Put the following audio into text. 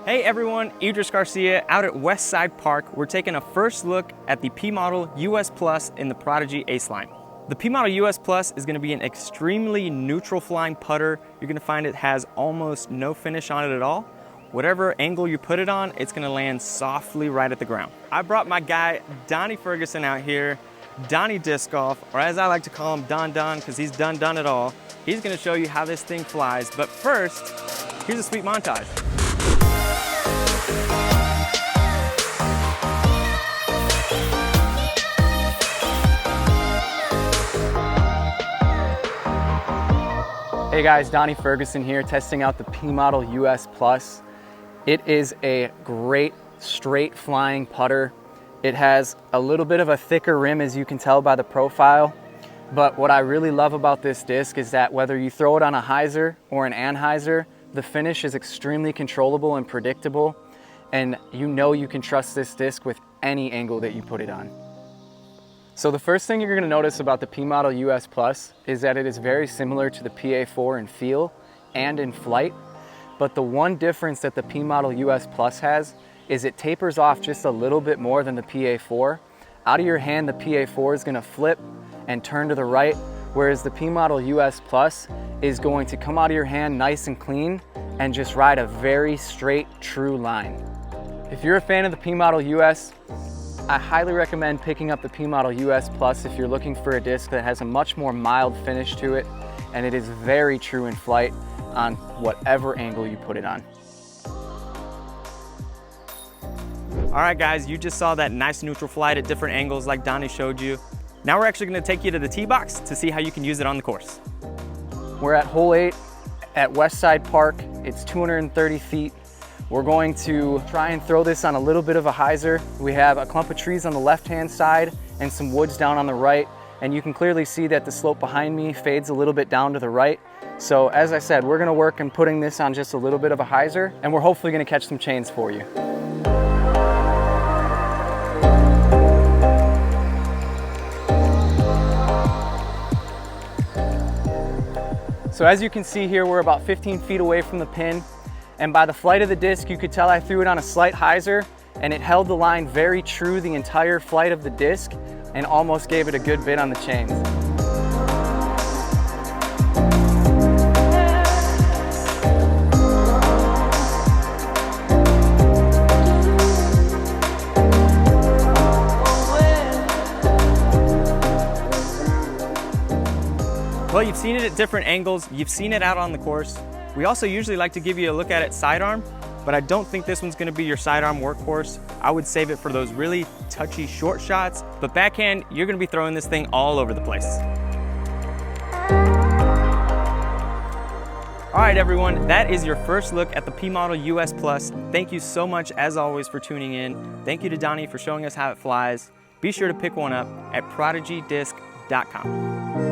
Hey everyone, Idris Garcia out at Westside Park. We're taking a first look at the P Model US Plus in the Prodigy Ace line. The P Model US Plus is going to be an extremely neutral flying putter. You're going to find it has almost no finish on it at all. Whatever angle you put it on, it's going to land softly right at the ground. I brought my guy Donnie Ferguson out here, Donnie Disc Golf, or as I like to call him, Don because he's done it all. He's going to show you how this thing flies, but first, here's a sweet montage. Hey guys, Donnie Ferguson here, testing out the P Model US Plus. It is a great straight flying putter. It has a little bit of a thicker rim, as you can tell by the profile. But what I really love about this disc is that whether you throw it on a hyzer or an anhyzer, the finish is extremely controllable and predictable. And you know you can trust this disc with any angle that you put it on. So the first thing you're going to notice about the P Model US Plus is that it is very similar to the PA4 in feel and in flight. But the one difference that the P Model US Plus has is it tapers off just a little bit more than the PA4. Out of your hand, the PA4 is going to flip and turn to the right, whereas the P Model US Plus is going to come out of your hand nice and clean and just ride a very straight, true line. If you're a fan of the P Model US, I highly recommend picking up the P Model US Plus if you're looking for a disc that has a much more mild finish to it, and it is very true in flight on whatever angle you put it on. All right guys, you just saw that nice neutral flight at different angles like Donnie showed you. Now we're actually going to take you to the tee box to see how you can use it on the course. We're at hole 8 at Westside Park. It's 230 feet. We're going to try and throw this on a little bit of a hyzer. We have a clump of trees on the left-hand side and some woods down on the right. And you can clearly see that the slope behind me fades a little bit down to the right. So as I said, we're gonna work on putting this on just a little bit of a hyzer, and we're hopefully gonna catch some chains for you. So as you can see here, we're about 15 feet away from the pin. And by the flight of the disc, you could tell I threw it on a slight hyzer, and it held the line very true the entire flight of the disc and almost gave it a good bit on the chains. Well, you've seen it at different angles, you've seen it out on the course. We also usually like to give you a look at it sidearm, but I don't think this one's gonna be your sidearm workhorse. I would save it for those really touchy short shots, but backhand, you're gonna be throwing this thing all over the place. All right, everyone, that is your first look at the P Model US Plus. Thank you so much, as always, for tuning in. Thank you to Donnie for showing us how it flies. Be sure to pick one up at prodigydisc.com.